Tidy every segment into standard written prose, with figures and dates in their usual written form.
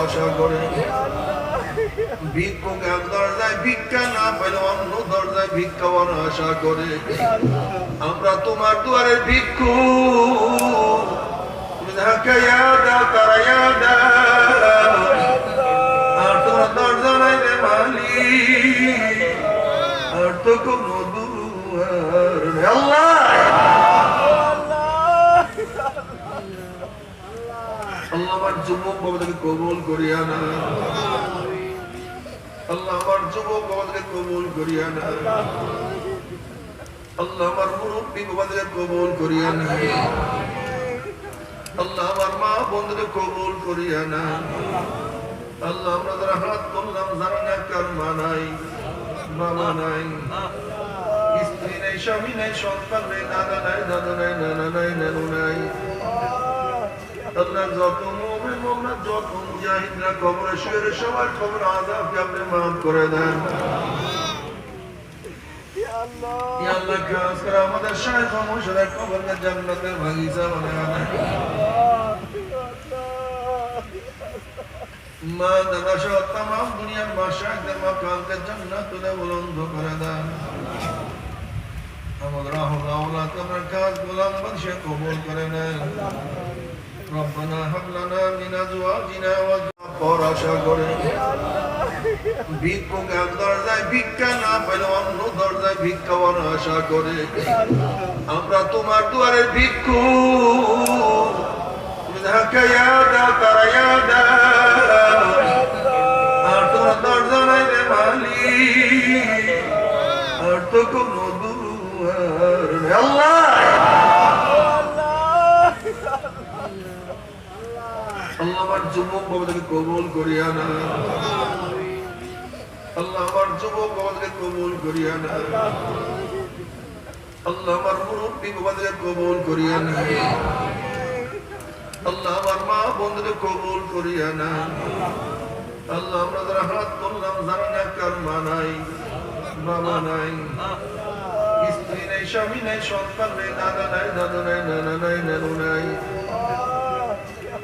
আশা করে ভিক্ষুক এক দরজায় ভিক্ষা না পেলে অন্য দরজায় ভিক্ষা পাওয়ার আশা করে আমরা তোমার দুয়ারের ভিক্ষু তুমি যাকে দাও তারা দাও আর তোমার দরজা নাই রে মালিক আর তো কোনো দুয়ার নেই। আল্লাহ আল্লাহ আমার যুবক বাবাকে কবুল করিয়া না, আল্লাহ আমার যুবক বাবাকে কবুল করিয়া না, আল্লাহ আমার মুরব্বী বাবাকে কবুল করিয়া না, আল্লাহ আমার মা বোনদের কবুল করিয়া না। আল্লাহ আমরা যারা হাত তুললাম জানি না কার মা নাই বাবা নাই, স্ত্রী নাই স্বামী নাই সন্তান নাই দাদা নাই দাদা নাই নানা নাই নানু নাই। আল্লাহ যত মুমিন মুমিনাত যত মুজাহিদরা কবরে শুয়ে সবার কবর আযাবকে আপনি মাফ করে দেন। ইয়া আল্লাহ খাস করে আমাদের শাইখ মুর্শিদের কবরকে জান্নাতের বাগিচা বানায় দেন। মা দাদা সহ तमाम দুনিয়ার মাশায়েখদের মাকামকে জান্নাতুল বুলন্দ করে দেন। আমাদের আওলাদ আপনার কাজ গোলাম বংশে কবুল করে নেন। ربنا هب لنا من ازواجنا وذرياتنا আশা করে ভিক্ষুক এক দরজায় ভিক্ষা না পেলে অন্য দরজায় ভিক্ষা পাওয়ার আশা করে আমরা তোমার দুয়ারের ভিক্ষু তুমি যাকে দাও তারা দাও আর তোমার দরজা নাই রে মালিক আর তো কোনো দুয়ার নেই। আল্লাহ আল্লাহ আমার যুবক বাবাকে কবুল করিয়া না, আল্লাহ আমার যুবক বাবাকে কবুল করিয়া না, আল্লাহ আমার মুরব্বী বাবাকে কবুল করিয়া না, আল্লাহ আমার মা বোনদের কবুল করিয়া না। আল্লাহ আমরা যারা হাত তুললাম জানি না কার মা নাই বাবা নাই, স্ত্রী নাই স্বামী নাই সন্তান নাই দাদা নাই দাদা নাই নানা নাই নানু নাই।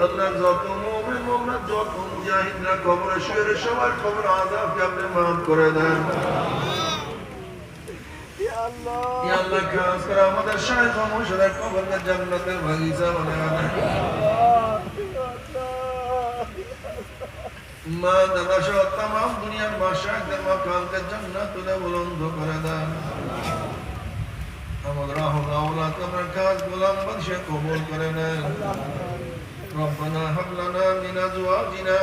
আল্লাহ যত মুমিন মুমিনাত যত মুজাহিদরা কবরে শুয়ে সবার কবর আযাবকে আপনি মাফ করে দেন। ইয়া আল্লাহ খাস করে আমাদের শাইখ মুর্শিদের কবরকে জান্নাতের বাগিচা বানায় দেন। মা দাদা সহ तमाम দুনিয়ার মাশায়েখদের মাকামকে জান্নাতুল বুলন্দ করে দেন। আমাদের আওলাদ আপনার কাজ গোলাম বংশে কবুল করে নেন। ربنا هب لنا من ازواجنا